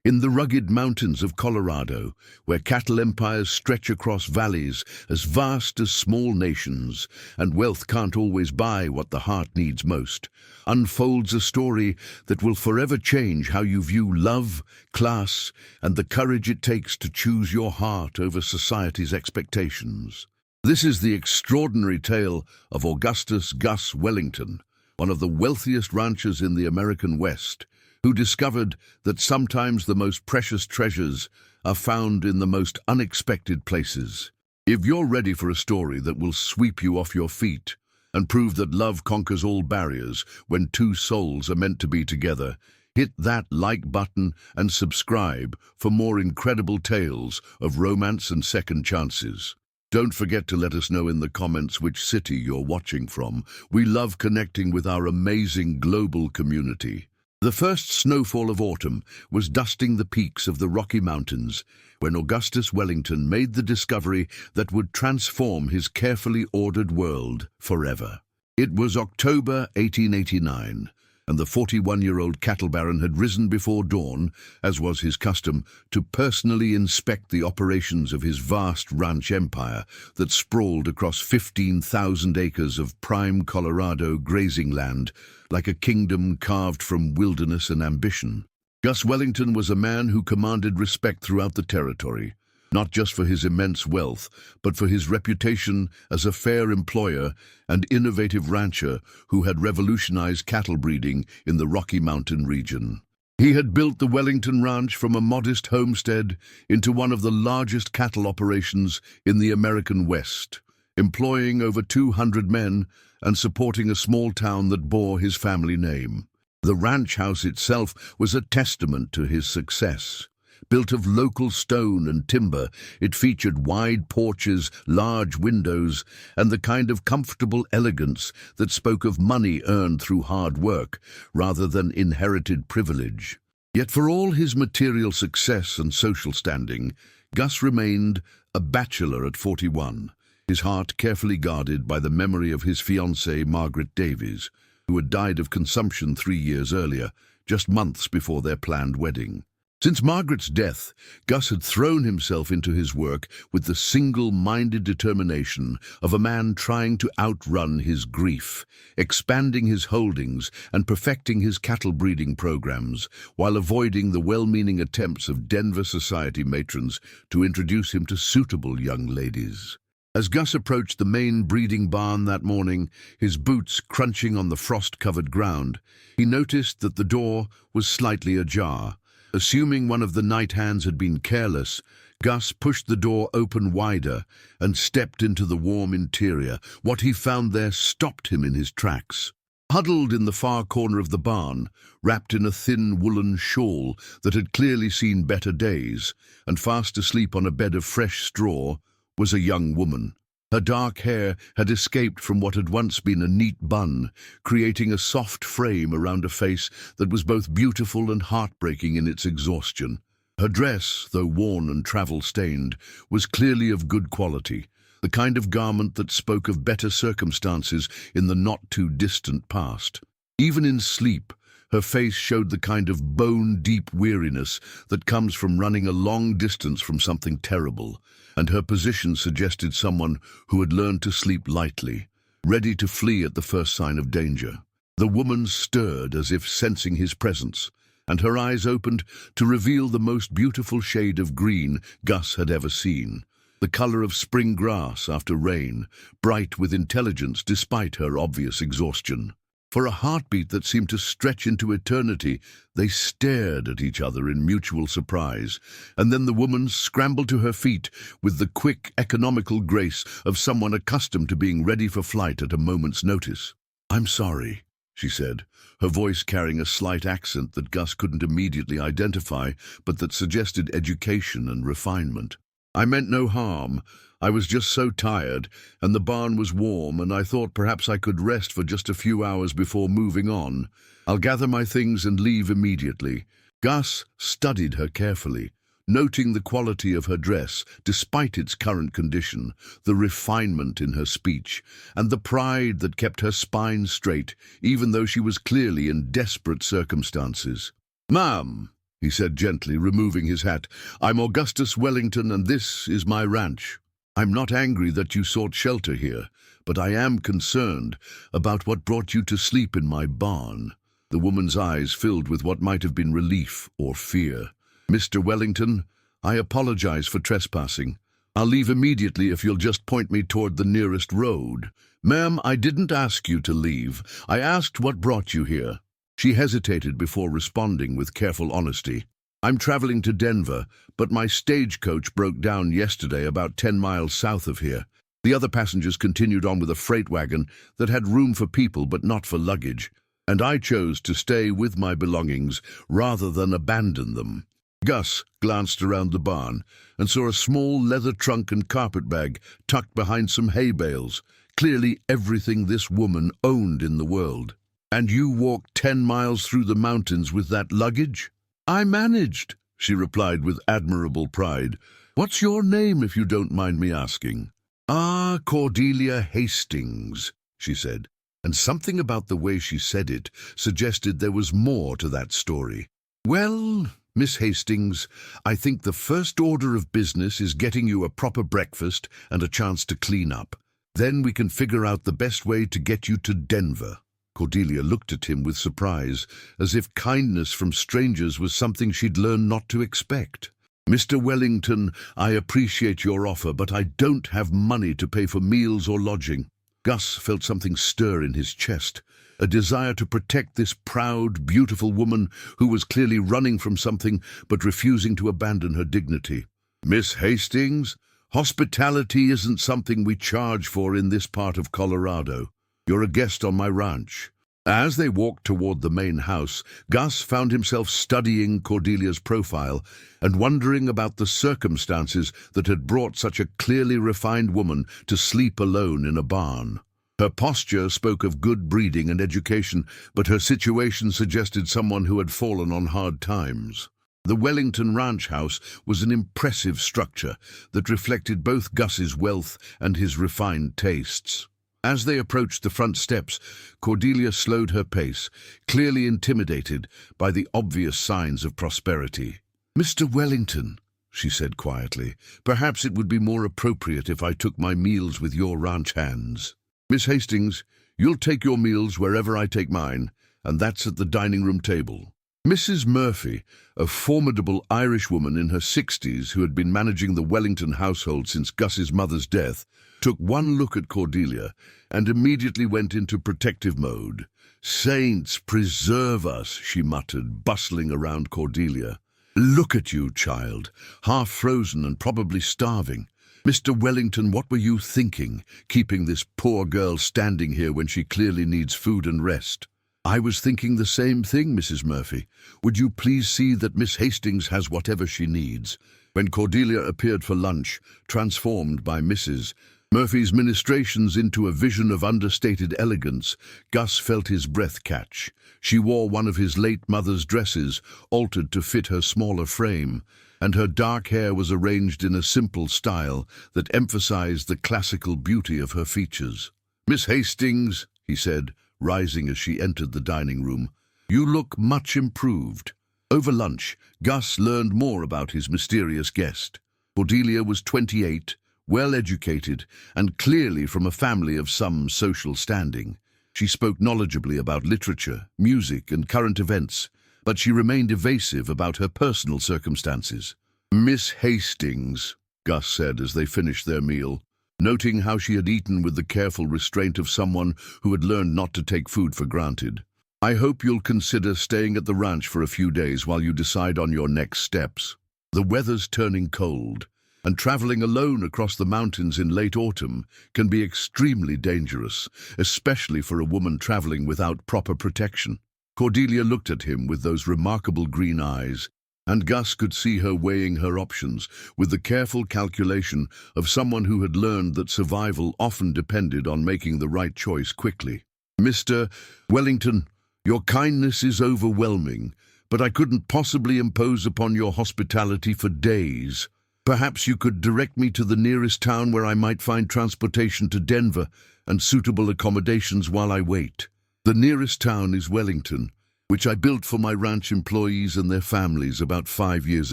In the rugged mountains of Colorado, where cattle empires stretch across valleys as vast as small nations, and wealth can't always buy what the heart needs most, unfolds a story that will forever change how you view love, class, and the courage it takes to choose your heart over society's expectations. This is the extraordinary tale of Augustus Gus Wellington, one of the wealthiest ranchers in the American West, who discovered that sometimes the most precious treasures are found in the most unexpected places. If you're ready for a story that will sweep you off your feet and prove that love conquers all barriers when two souls are meant to be together, hit that like button and subscribe for more incredible tales of romance and second chances. Don't forget to let us know in the comments which city you're watching from. We love connecting with our amazing global community. The first snowfall of autumn was dusting the peaks of the Rocky Mountains when Augustus Wellington made the discovery that would transform his carefully ordered world forever. It was October 1889, and the 41-year-old cattle baron had risen before dawn, as was his custom, to personally inspect the operations of his vast ranch empire that sprawled across 15,000 acres of prime Colorado grazing land, like a kingdom carved from wilderness and ambition. Gus Wellington was a man who commanded respect throughout the territory, not just for his immense wealth, but for his reputation as a fair employer and innovative rancher who had revolutionized cattle breeding in the Rocky Mountain region. He had built the Wellington Ranch from a modest homestead into one of the largest cattle operations in the American West, employing over 200 men and supporting a small town that bore his family name. The ranch house itself was a testament to his success. Built of local stone and timber, it featured wide porches, large windows, and the kind of comfortable elegance that spoke of money earned through hard work rather than inherited privilege. Yet for all his material success and social standing, Gus remained a bachelor at 41, his heart carefully guarded by the memory of his fiancée Margaret Davies, who had died of consumption 3 years earlier, just months before their planned wedding. Since Margaret's death, Gus had thrown himself into his work with the single-minded determination of a man trying to outrun his grief, expanding his holdings and perfecting his cattle breeding programs, while avoiding the well-meaning attempts of Denver society matrons to introduce him to suitable young ladies. As Gus approached the main breeding barn that morning, his boots crunching on the frost-covered ground, he noticed that the door was slightly ajar. Assuming one of the night hands had been careless, Gus pushed the door open wider and stepped into the warm interior. What he found there stopped him in his tracks. Huddled in the far corner of the barn, wrapped in a thin woolen shawl that had clearly seen better days, and fast asleep on a bed of fresh straw, was a young woman. Her dark hair had escaped from what had once been a neat bun, creating a soft frame around a face that was both beautiful and heartbreaking in its exhaustion. Her dress, though worn and travel-stained, was clearly of good quality, the kind of garment that spoke of better circumstances in the not-too-distant past. Even in sleep, her face showed the kind of bone-deep weariness that comes from running a long distance from something terrible, and her position suggested someone who had learned to sleep lightly, ready to flee at the first sign of danger. The woman stirred as if sensing his presence, and her eyes opened to reveal the most beautiful shade of green Gus had ever seen, the color of spring grass after rain, bright with intelligence despite her obvious exhaustion. For a heartbeat that seemed to stretch into eternity, they stared at each other in mutual surprise, and then the woman scrambled to her feet with the quick, economical grace of someone accustomed to being ready for flight at a moment's notice. "I'm sorry," she said, her voice carrying a slight accent that Gus couldn't immediately identify, but that suggested education and refinement. "I meant no harm. I was just so tired, and the barn was warm, and I thought perhaps I could rest for just a few hours before moving on. I'll gather my things and leave immediately." Gus studied her carefully, noting the quality of her dress despite its current condition, the refinement in her speech, and the pride that kept her spine straight, even though she was clearly in desperate circumstances. "Ma'am," he said gently, removing his hat. "I'm Augustus Wellington, and this is my ranch. I'm not angry that you sought shelter here, but I am concerned about what brought you to sleep in my barn." The woman's eyes filled with what might have been relief or fear. "Mr. Wellington, I apologize for trespassing. I'll leave immediately if you'll just point me toward the nearest road." "Ma'am, I didn't ask you to leave. I asked what brought you here." She hesitated before responding with careful honesty. "I'm traveling to Denver, but my stagecoach broke down yesterday about 10 miles south of here. The other passengers continued on with a freight wagon that had room for people but not for luggage, and I chose to stay with my belongings rather than abandon them." Gus glanced around the barn and saw a small leather trunk and carpet bag tucked behind some hay bales, clearly everything this woman owned in the world. "And you walked 10 miles through the mountains with that luggage?" "I managed," she replied with admirable pride. "What's your name, if you don't mind me asking?" "Ah, Cordelia Hastings," she said, and something about the way she said it suggested there was more to that story. "Well, Miss Hastings, I think the first order of business is getting you a proper breakfast and a chance to clean up. Then we can figure out the best way to get you to Denver." Cordelia looked at him with surprise, as if kindness from strangers was something she'd learned not to expect. "Mr. Wellington, I appreciate your offer, but I don't have money to pay for meals or lodging." Gus felt something stir in his chest, a desire to protect this proud, beautiful woman who was clearly running from something but refusing to abandon her dignity. "Miss Hastings, hospitality isn't something we charge for in this part of Colorado. You're a guest on my ranch." As they walked toward the main house, Gus found himself studying Cordelia's profile and wondering about the circumstances that had brought such a clearly refined woman to sleep alone in a barn. Her posture spoke of good breeding and education, but her situation suggested someone who had fallen on hard times. The Wellington Ranch House was an impressive structure that reflected both Gus's wealth and his refined tastes. As they approached the front steps, Cordelia slowed her pace, clearly intimidated by the obvious signs of prosperity. "Mr. Wellington," she said quietly, "perhaps it would be more appropriate if I took my meals with your ranch hands." "Miss Hastings, you'll take your meals wherever I take mine, and that's at the dining room table." Mrs. Murphy, a formidable Irish woman in her 60s who had been managing the Wellington household since Gus's mother's death, took one look at Cordelia and immediately went into protective mode. "Saints preserve us," she muttered, bustling around Cordelia. "Look at you, child, half frozen and probably starving. Mr. Wellington, what were you thinking, keeping this poor girl standing here when she clearly needs food and rest?" "I was thinking the same thing, Mrs. Murphy. Would you please see that Miss Hastings has whatever she needs?" When Cordelia appeared for lunch, transformed by Mrs. Murphy's ministrations into a vision of understated elegance, Gus felt his breath catch. She wore one of his late mother's dresses, altered to fit her smaller frame, and her dark hair was arranged in a simple style that emphasized the classical beauty of her features. "Miss Hastings," he said, rising as she entered the dining room, "you look much improved." Over lunch, Gus learned more about his mysterious guest. Cordelia was 28, well-educated, and clearly from a family of some social standing. She spoke knowledgeably about literature, music, and current events, but she remained evasive about her personal circumstances. "Miss Hastings," Gus said as they finished their meal, noting how she had eaten with the careful restraint of someone who had learned not to take food for granted. "I hope you'll consider staying at the ranch for a few days while you decide on your next steps. The weather's turning cold, and traveling alone across the mountains in late autumn can be extremely dangerous, especially for a woman traveling without proper protection." Cordelia looked at him with those remarkable green eyes, and Gus could see her weighing her options with the careful calculation of someone who had learned that survival often depended on making the right choice quickly. "Mr. Wellington, your kindness is overwhelming, but I couldn't possibly impose upon your hospitality for days. Perhaps you could direct me to the nearest town where I might find transportation to Denver and suitable accommodations while I wait." "The nearest town is Wellington, which I built for my ranch employees and their families about 5 years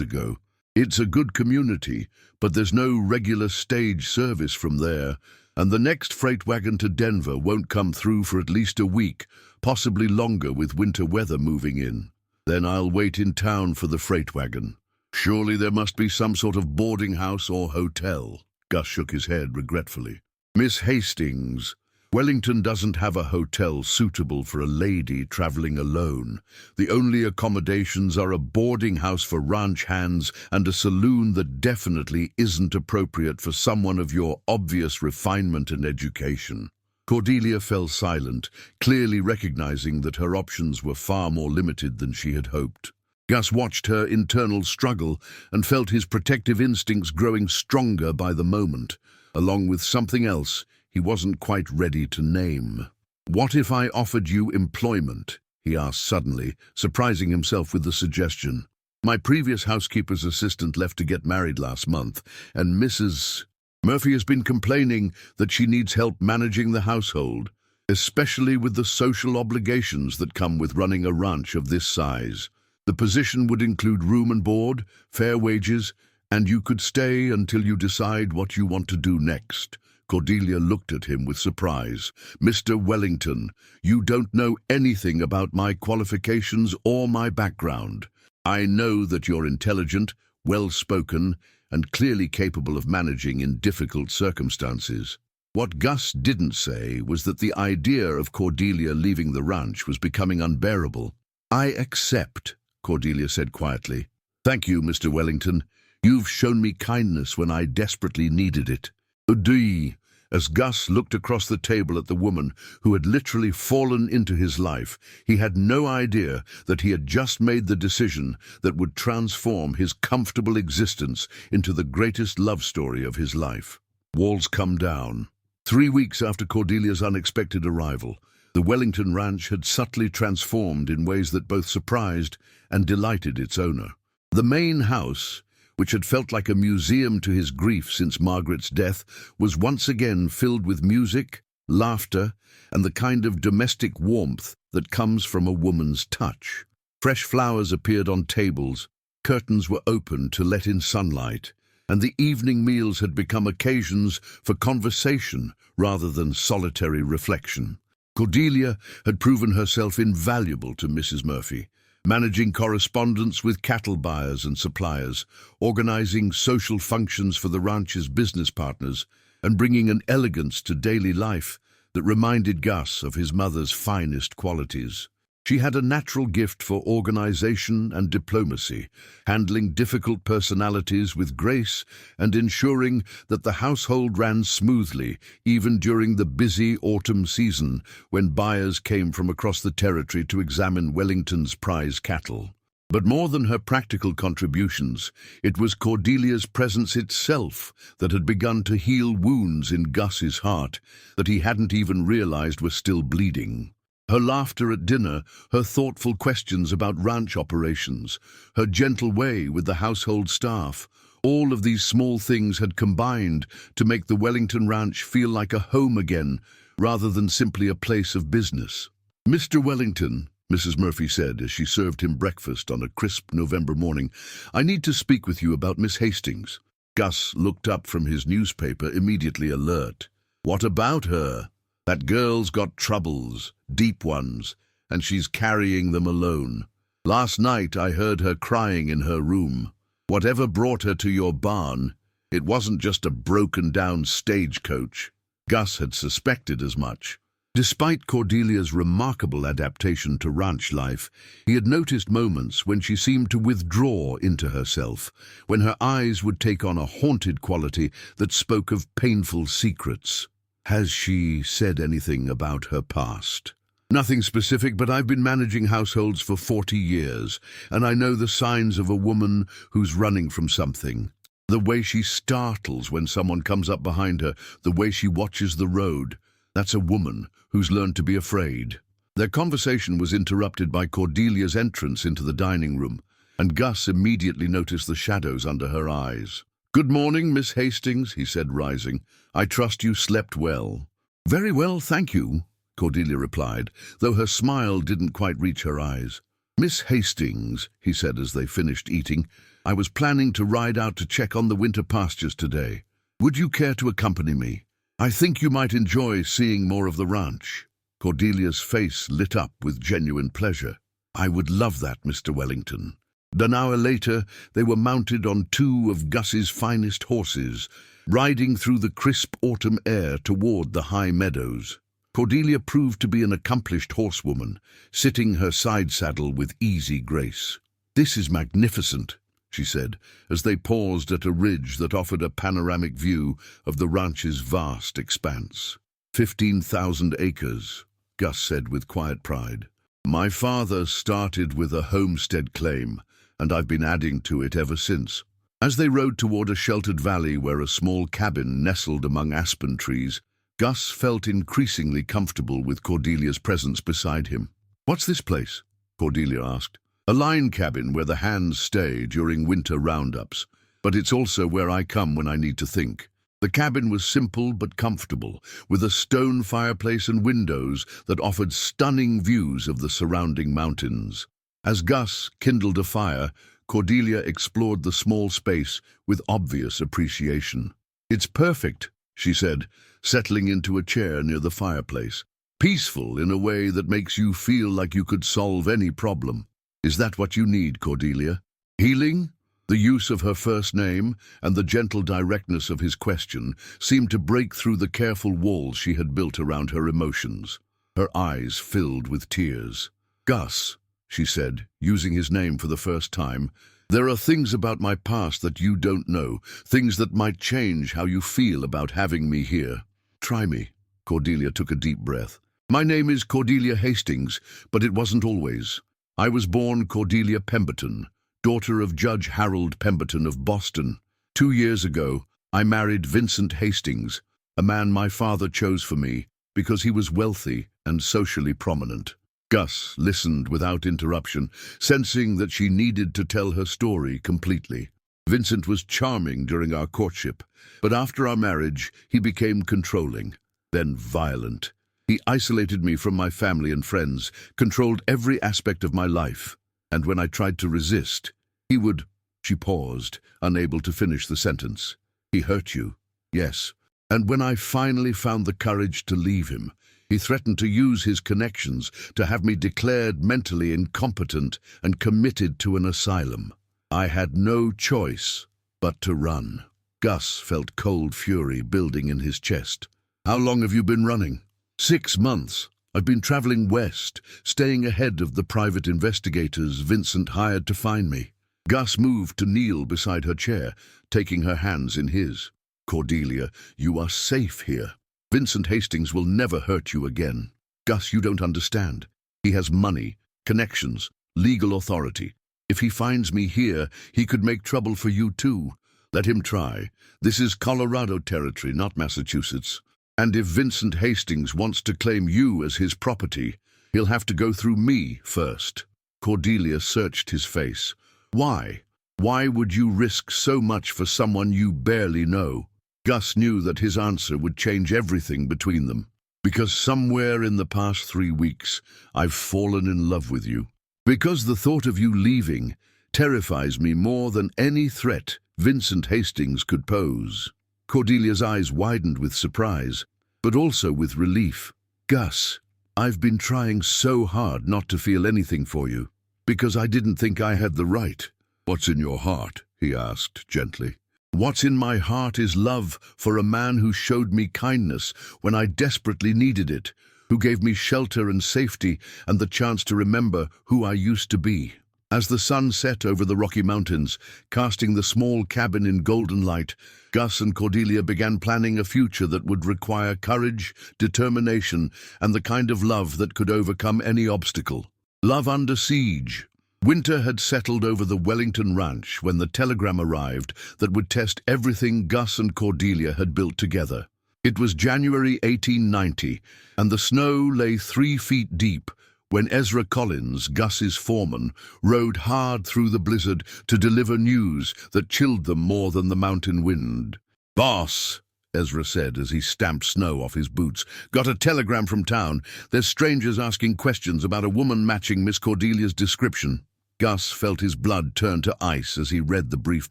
ago. It's a good community, but there's no regular stage service from there, and the next freight wagon to Denver won't come through for at least a week, possibly longer with winter weather moving in. Then I'll wait in town for the freight wagon. Surely there must be some sort of boarding house or hotel. Gus shook his head regretfully. Miss Hastings, Wellington doesn't have a hotel suitable for a lady traveling alone. The only accommodations are a boarding house for ranch hands and a saloon that definitely isn't appropriate for someone of your obvious refinement and education. Cordelia fell silent, clearly recognizing that her options were far more limited than she had hoped. Gus watched her internal struggle and felt his protective instincts growing stronger by the moment, along with something else he wasn't quite ready to name. "What if I offered you employment?" he asked suddenly, surprising himself with the suggestion. "My previous housekeeper's assistant left to get married last month, and Mrs. Murphy has been complaining that she needs help managing the household, especially with the social obligations that come with running a ranch of this size. The position would include room and board, fair wages, and you could stay until you decide what you want to do next." Cordelia looked at him with surprise. "Mr. Wellington, you don't know anything about my qualifications or my background. I know that you're intelligent, well-spoken, and clearly capable of managing in difficult circumstances." What Gus didn't say was that the idea of Cordelia leaving the ranch was becoming unbearable. "I accept," Cordelia said quietly. "Thank you, Mr. Wellington. You've shown me kindness when I desperately needed it." "Udi," as Gus looked across the table at the woman who had literally fallen into his life, he had no idea that he had just made the decision that would transform his comfortable existence into the greatest love story of his life. Walls come down. 3 weeks after Cordelia's unexpected arrival, the Wellington Ranch had subtly transformed in ways that both surprised and delighted its owner. The main house, which had felt like a museum to his grief since Margaret's death, was once again filled with music, laughter, and the kind of domestic warmth that comes from a woman's touch. Fresh flowers appeared on tables, curtains were opened to let in sunlight, and the evening meals had become occasions for conversation rather than solitary reflection. Cordelia had proven herself invaluable to Mrs. Murphy, managing correspondence with cattle buyers and suppliers, organizing social functions for the ranch's business partners, and bringing an elegance to daily life that reminded Gus of his mother's finest qualities. She had a natural gift for organization and diplomacy, handling difficult personalities with grace and ensuring that the household ran smoothly, even during the busy autumn season when buyers came from across the territory to examine Wellington's prize cattle. But more than her practical contributions, it was Cordelia's presence itself that had begun to heal wounds in Gus's heart that he hadn't even realized were still bleeding. Her laughter at dinner, her thoughtful questions about ranch operations, her gentle way with the household staff, all of these small things had combined to make the Wellington Ranch feel like a home again, rather than simply a place of business. "Mr. Wellington," Mrs. Murphy said as she served him breakfast on a crisp November morning, "I need to speak with you about Miss Hastings." Gus looked up from his newspaper, immediately alert. "What about her? That girl's got troubles, deep ones, and she's carrying them alone. Last night I heard her crying in her room. Whatever brought her to your barn, it wasn't just a broken-down stagecoach." Gus had suspected as much. Despite Cordelia's remarkable adaptation to ranch life, he had noticed moments when she seemed to withdraw into herself, when her eyes would take on a haunted quality that spoke of painful secrets. "Has she said anything about her past?" "Nothing specific, but I've been managing households for 40 years, and I know the signs of a woman who's running from something. The way she startles when someone comes up behind her, the way she watches the road. That's a woman who's learned to be afraid." Their conversation was interrupted by Cordelia's entrance into the dining room, and Gus immediately noticed the shadows under her eyes. "Good morning, Miss Hastings," he said, rising. "I trust you slept well." "Very well, thank you." Cordelia replied, though her smile didn't quite reach her eyes. "Miss Hastings," he said as they finished eating, "I was planning to ride out to check on the winter pastures today. Would you care to accompany me? I think you might enjoy seeing more of the ranch." Cordelia's face lit up with genuine pleasure. "I would love that, Mr. Wellington." An hour later, they were mounted on two of Gus's finest horses, riding through the crisp autumn air toward the high meadows. Cordelia proved to be an accomplished horsewoman, sitting her side saddle with easy grace. "This is magnificent," she said, as they paused at a ridge that offered a panoramic view of the ranch's vast expanse. 15,000 acres, Gus said with quiet pride. "My father started with a homestead claim, and I've been adding to it ever since." As they rode toward a sheltered valley where a small cabin nestled among aspen trees, Gus felt increasingly comfortable with Cordelia's presence beside him. "What's this place?" Cordelia asked. "A line cabin where the hands stay during winter roundups, but it's also where I come when I need to think." The cabin was simple but comfortable, with a stone fireplace and windows that offered stunning views of the surrounding mountains. As Gus kindled a fire, Cordelia explored the small space with obvious appreciation. "It's perfect," she said, settling into a chair near the fireplace. "Peaceful in a way that makes you feel like you could solve any problem. Is that what you need, Cordelia?" Healing? The use of her first name and the gentle directness of his question seemed to break through the careful walls she had built around her emotions. Her eyes filled with tears. "Gus," she said, using his name for the first time, "there are things about my past that you don't know, things that might change how you feel about having me here. Try me." Cordelia took a deep breath. "My name is Cordelia Hastings, but it wasn't always. I was born Cordelia Pemberton, daughter of Judge Harold Pemberton of Boston. 2 years ago, I married Vincent Hastings, a man my father chose for me because he was wealthy and socially prominent." Gus listened without interruption, sensing that she needed to tell her story completely. "Vincent was charming during our courtship, but after our marriage, he became controlling, then violent. He isolated me from my family and friends, controlled every aspect of my life, and when I tried to resist, he would—" She paused, unable to finish the sentence. "He hurt you?" "Yes. And when I finally found the courage to leave him, he threatened to use his connections to have me declared mentally incompetent and committed to an asylum. I had no choice but to run." Gus felt cold fury building in his chest. "How long have you been running?" 6 months. I've been traveling west, staying ahead of the private investigators Vincent hired to find me." Gus moved to kneel beside her chair, taking her hands in his. "Cordelia, you are safe here. Vincent Hastings will never hurt you again. Gus, you don't understand. He has money, connections, legal authority. If he finds me here, he could make trouble for you too. Let him try. This is Colorado territory, not Massachusetts. And if Vincent Hastings wants to claim you as his property, he'll have to go through me first." Cordelia searched his face. "Why? Why would you risk so much for someone you barely know?" Gus knew that his answer would change everything between them. "Because somewhere in the past 3 weeks, I've fallen in love with you. Because the thought of you leaving terrifies me more than any threat Vincent Hastings could pose." Cordelia's eyes widened with surprise, but also with relief. "Gus, I've been trying so hard not to feel anything for you, because I didn't think I had the right." "What's in your heart?" he asked gently. "What's in my heart is love for a man who showed me kindness when I desperately needed it, who gave me shelter and safety and the chance to remember who I used to be." As the sun set over the Rocky Mountains, casting the small cabin in golden light, Gus and Cordelia began planning a future that would require courage, determination, and the kind of love that could overcome any obstacle. Love under siege. Winter had settled over the Wellington Ranch when the telegram arrived that would test everything Gus and Cordelia had built together. It was January 1890, and the snow lay 3 feet deep when Ezra Collins, Gus's foreman, rode hard through the blizzard to deliver news that chilled them more than the mountain wind. "Boss," Ezra said as he stamped snow off his boots. "Got a telegram from town. There's strangers asking questions about a woman matching Miss Cordelia's description." Gus felt his blood turn to ice as he read the brief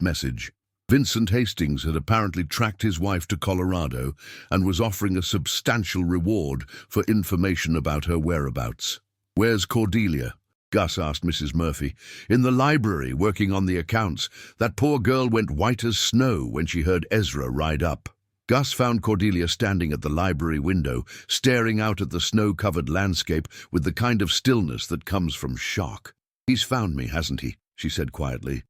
message. Vincent Hastings had apparently tracked his wife to Colorado and was offering a substantial reward for information about her whereabouts. "Where's Cordelia?" Gus asked Mrs. Murphy. "In the library, working on the accounts. That poor girl went white as snow when she heard Ezra ride up." Gus found Cordelia standing at the library window, staring out at the snow-covered landscape with the kind of stillness that comes from shock. "He's found me, hasn't he?" she said quietly.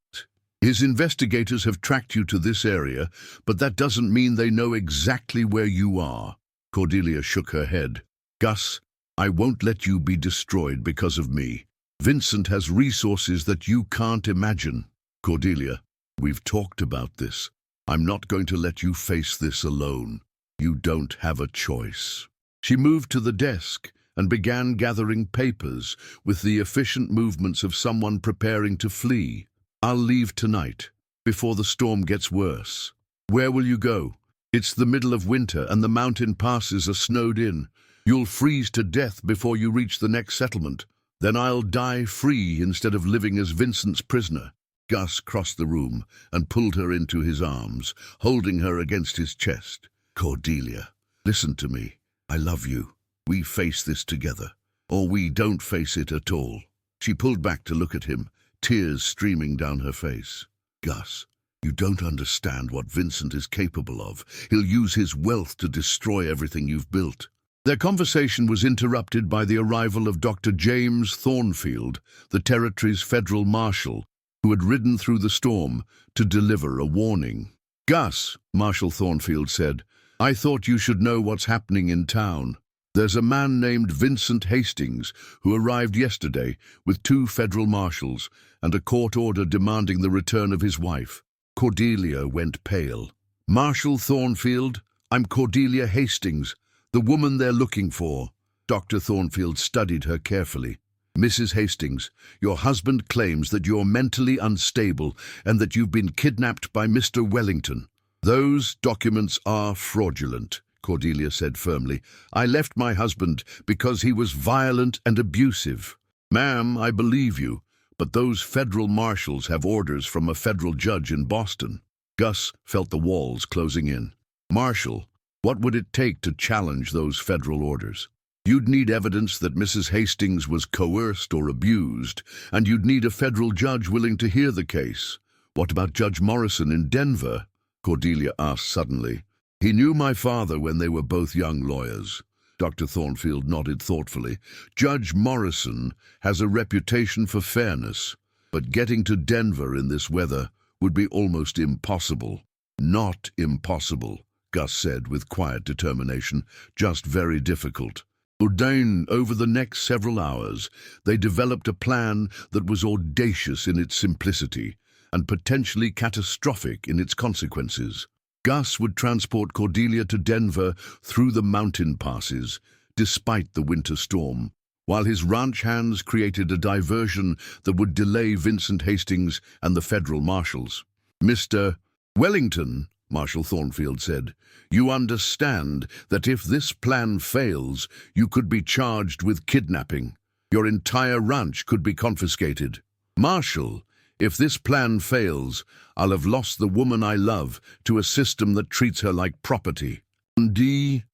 "His investigators have tracked you to this area, but that doesn't mean they know exactly where you are." Cordelia shook her head. "Gus, I won't let you be destroyed because of me. Vincent has resources that you can't imagine." "Cordelia, we've talked about this. I'm not going to let you face this alone. You don't have a choice." She moved to the desk and began gathering papers with the efficient movements of someone preparing to flee. "I'll leave tonight, before the storm gets worse." "Where will you go?" "It's the middle of winter and the mountain passes are snowed in. You'll freeze to death before you reach the next settlement. Then I'll die free instead of living as Vincent's prisoner." Gus crossed the room and pulled her into his arms, holding her against his chest. "Cordelia, listen to me. I love you. We face this together, or we don't face it at all." She pulled back to look at him, tears streaming down her face. "Gus, you don't understand what Vincent is capable of. He'll use his wealth to destroy everything you've built." Their conversation was interrupted by the arrival of Dr. James Thornfield, the territory's federal marshal, who had ridden through the storm to deliver a warning. "Gus," Marshal Thornfield said, "I thought you should know what's happening in town. There's a man named Vincent Hastings who arrived yesterday with 2 federal marshals and a court order demanding the return of his wife." Cordelia went pale. "Marshal Thornfield, I'm Cordelia Hastings, the woman they're looking for." Dr. Thornfield studied her carefully. "Mrs. Hastings, your husband claims that you're mentally unstable and that you've been kidnapped by Mr. Wellington." "Those documents are fraudulent," Cordelia said firmly. "I left my husband because he was violent and abusive." "Ma'am, I believe you, but those federal marshals have orders from a federal judge in Boston." Gus felt the walls closing in. "Marshal, what would it take to challenge those federal orders?" "You'd need evidence that Mrs. Hastings was coerced or abused, and you'd need a federal judge willing to hear the case." "What about Judge Morrison in Denver?" Cordelia asked suddenly. "He knew my father when they were both young lawyers." Dr. Thornfield nodded thoughtfully. "Judge Morrison has a reputation for fairness, but getting to Denver in this weather would be almost impossible." "Not impossible," Gus said with quiet determination, "just very difficult." Over the next several hours, they developed a plan that was audacious in its simplicity and potentially catastrophic in its consequences. Gus would transport Cordelia to Denver through the mountain passes, despite the winter storm, while his ranch hands created a diversion that would delay Vincent Hastings and the federal marshals. "Mr. Wellington," Marshal Thornfield said, "you understand that if this plan fails, you could be charged with kidnapping. Your entire ranch could be confiscated." "Marshal, if this plan fails, I'll have lost the woman I love to a system that treats her like property."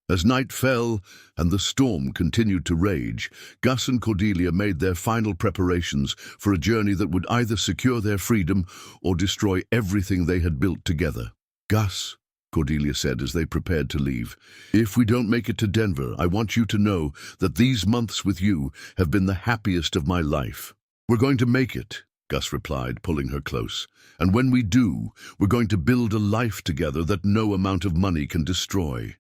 As night fell and the storm continued to rage, Gus and Cordelia made their final preparations for a journey that would either secure their freedom or destroy everything they had built together. "Gus," Cordelia said as they prepared to leave, "if we don't make it to Denver, I want you to know that these months with you have been the happiest of my life." "We're going to make it," Gus replied, pulling her close. "And when we do, we're going to build a life together that no amount of money can destroy."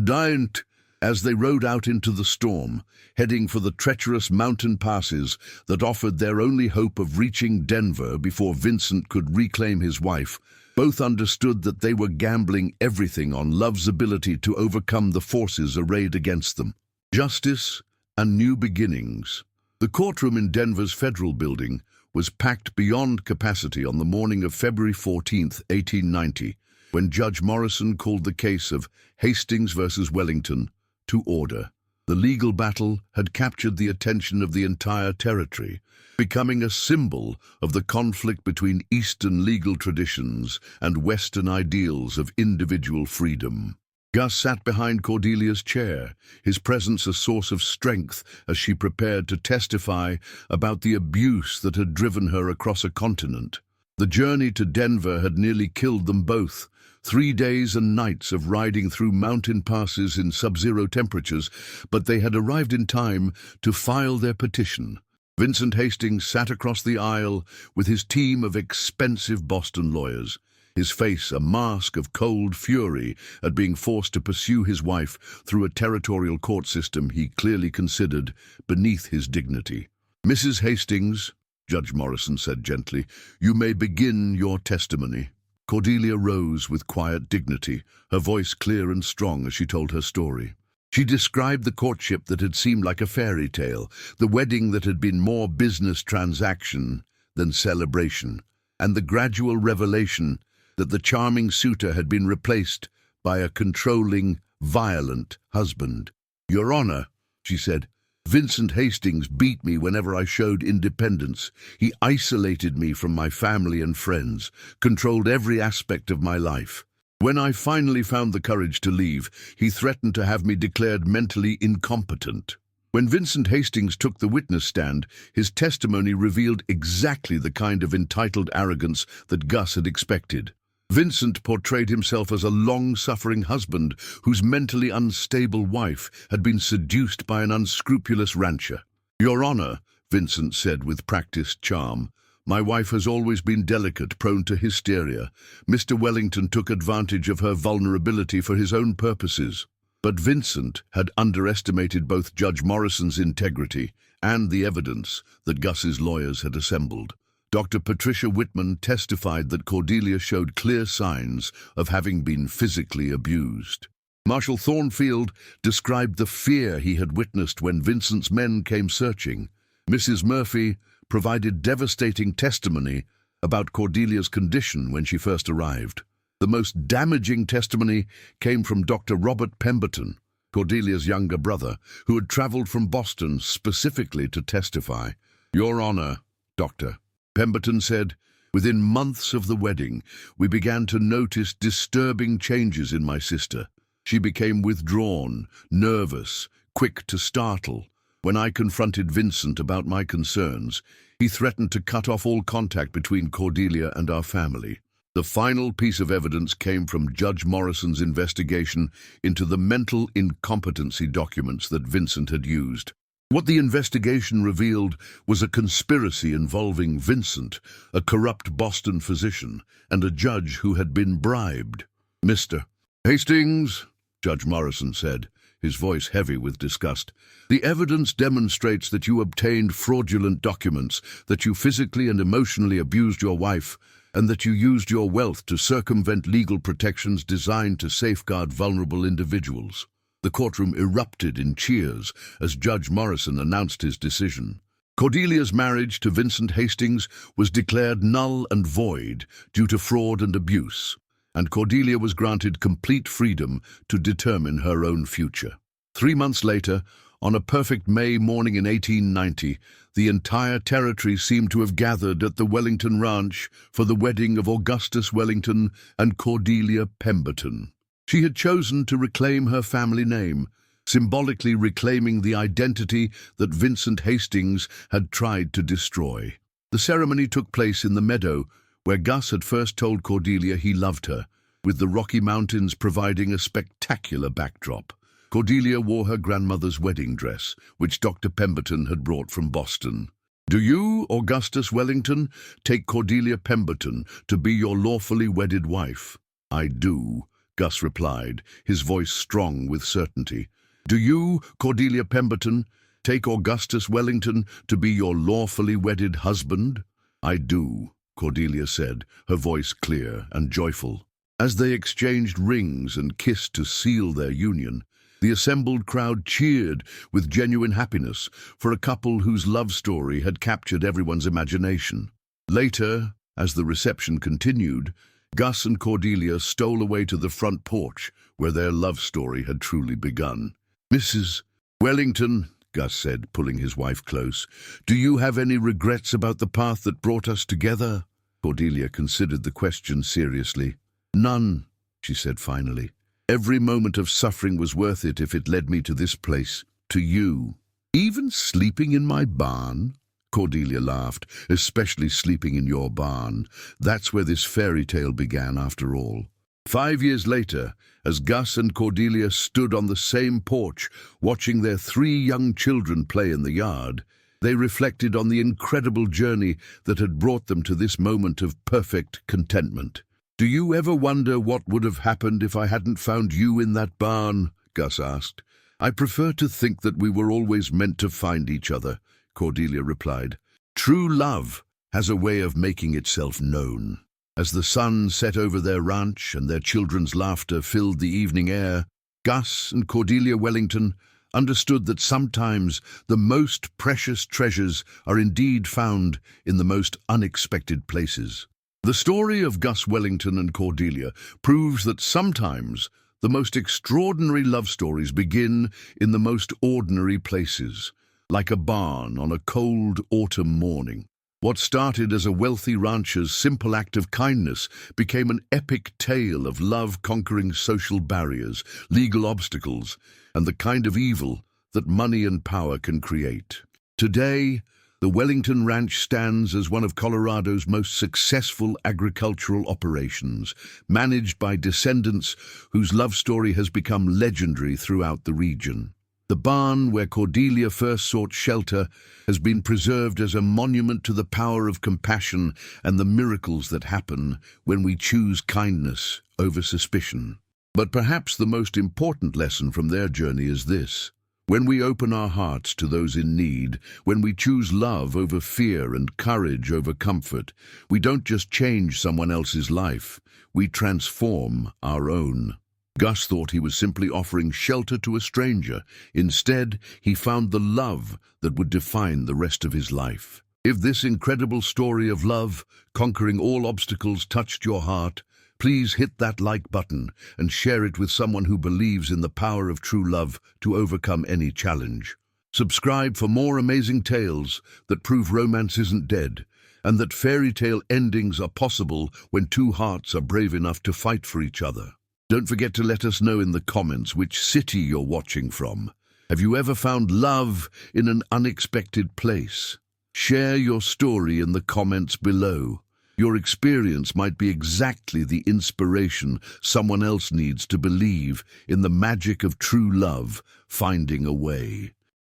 "Don't." As they rode out into the storm, heading for the treacherous mountain passes that offered their only hope of reaching Denver before Vincent could reclaim his wife, both understood that they were gambling everything on love's ability to overcome the forces arrayed against them. Justice and new beginnings. The courtroom in Denver's federal building was packed beyond capacity on the morning of February 14, 1890, when Judge Morrison called the case of Hastings versus Wellington to order. The legal battle had captured the attention of the entire territory, becoming a symbol of the conflict between Eastern legal traditions and Western ideals of individual freedom. Gus sat behind Cordelia's chair, his presence a source of strength as she prepared to testify about the abuse that had driven her across a continent. The journey to Denver had nearly killed them both. 3 days and nights of riding through mountain passes in sub-zero temperatures, but they had arrived in time to file their petition. Vincent Hastings sat across the aisle with his team of expensive Boston lawyers, his face a mask of cold fury at being forced to pursue his wife through a territorial court system he clearly considered beneath his dignity. "Mrs. Hastings," Judge Morrison said gently, "you may begin your testimony." Cordelia rose with quiet dignity, her voice clear and strong as she told her story. She described the courtship that had seemed like a fairy tale, the wedding that had been more business transaction than celebration, and the gradual revelation that the charming suitor had been replaced by a controlling, violent husband. "Your Honor," she said, "Vincent Hastings beat me whenever I showed independence. He isolated me from my family and friends, controlled every aspect of my life. When I finally found the courage to leave, he threatened to have me declared mentally incompetent." When Vincent Hastings took the witness stand, his testimony revealed exactly the kind of entitled arrogance that Gus had expected. Vincent portrayed himself as a long-suffering husband whose mentally unstable wife had been seduced by an unscrupulous rancher. "Your Honor," Vincent said with practiced charm, "my wife has always been delicate, prone to hysteria. Mr. Wellington took advantage of her vulnerability for his own purposes." But Vincent had underestimated both Judge Morrison's integrity and the evidence that Gus's lawyers had assembled. Dr. Patricia Whitman testified that Cordelia showed clear signs of having been physically abused. Marshal Thornfield described the fear he had witnessed when Vincent's men came searching. Mrs. Murphy provided devastating testimony about Cordelia's condition when she first arrived. The most damaging testimony came from Dr. Robert Pemberton, Cordelia's younger brother, who had traveled from Boston specifically to testify. "Your Honor, Doctor," Pemberton said, "within months of the wedding, we began to notice disturbing changes in my sister. She became withdrawn, nervous, quick to startle. When I confronted Vincent about my concerns, he threatened to cut off all contact between Cordelia and our family." The final piece of evidence came from Judge Morrison's investigation into the mental incompetency documents that Vincent had used. What the investigation revealed was a conspiracy involving Vincent, a corrupt Boston physician, and a judge who had been bribed. "Mr. Hastings," Judge Morrison said, his voice heavy with disgust, "the evidence demonstrates that you obtained fraudulent documents, that you physically and emotionally abused your wife, and that you used your wealth to circumvent legal protections designed to safeguard vulnerable individuals." The courtroom erupted in cheers as Judge Morrison announced his decision. Cordelia's marriage to Vincent Hastings was declared null and void due to fraud and abuse, and Cordelia was granted complete freedom to determine her own future. 3 months later, on a perfect May morning in 1890, the entire territory seemed to have gathered at the Wellington Ranch for the wedding of Augustus Wellington and Cordelia Pemberton. She had chosen to reclaim her family name, symbolically reclaiming the identity that Vincent Hastings had tried to destroy. The ceremony took place in the meadow where Gus had first told Cordelia he loved her, with the Rocky Mountains providing a spectacular backdrop. Cordelia wore her grandmother's wedding dress, which Dr. Pemberton had brought from Boston. "Do you, Augustus Wellington, take Cordelia Pemberton to be your lawfully wedded wife?" "I do," Gus replied, his voice strong with certainty. "Do you, Cordelia Pemberton, take Augustus Wellington to be your lawfully wedded husband?" "I do," Cordelia said, her voice clear and joyful. As they exchanged rings and kissed to seal their union, the assembled crowd cheered with genuine happiness for a couple whose love story had captured everyone's imagination. Later, as the reception continued, Gus and Cordelia stole away to the front porch, where their love story had truly begun. "Mrs. Wellington," Gus said, pulling his wife close, "do you have any regrets about the path that brought us together?" Cordelia considered the question seriously. "None," she said finally. "Every moment of suffering was worth it if it led me to this place, to you." "Even sleeping in my barn?" Cordelia laughed. "Especially sleeping in your barn. That's where this fairy tale began, after all." 5 years later, as Gus and Cordelia stood on the same porch, watching their 3 young children play in the yard, they reflected on the incredible journey that had brought them to this moment of perfect contentment. "Do you ever wonder what would have happened if I hadn't found you in that barn?" Gus asked. "I prefer to think that we were always meant to find each other," Cordelia replied. "True love has a way of making itself known." As the sun set over their ranch and their children's laughter filled the evening air, Gus and Cordelia Wellington understood that sometimes the most precious treasures are indeed found in the most unexpected places. The story of Gus Wellington and Cordelia proves that sometimes the most extraordinary love stories begin in the most ordinary places, like a barn on a cold autumn morning. What started as a wealthy rancher's simple act of kindness became an epic tale of love conquering social barriers, legal obstacles, and the kind of evil that money and power can create. Today, the Wellington Ranch stands as one of Colorado's most successful agricultural operations, managed by descendants whose love story has become legendary throughout the region. The barn where Cordelia first sought shelter has been preserved as a monument to the power of compassion and the miracles that happen when we choose kindness over suspicion. But perhaps the most important lesson from their journey is this: when we open our hearts to those in need, when we choose love over fear and courage over comfort, we don't just change someone else's life, we transform our own. Gus thought he was simply offering shelter to a stranger. Instead, he found the love that would define the rest of his life. If this incredible story of love, conquering all obstacles, touched your heart, please hit that like button and share it with someone who believes in the power of true love to overcome any challenge. Subscribe for more amazing tales that prove romance isn't dead, and that fairy tale endings are possible when 2 hearts are brave enough to fight for each other. Don't forget to let us know in the comments which city you're watching from. Have you ever found love in an unexpected place? Share your story in the comments below. Your experience might be exactly the inspiration someone else needs to believe in the magic of true love finding a way.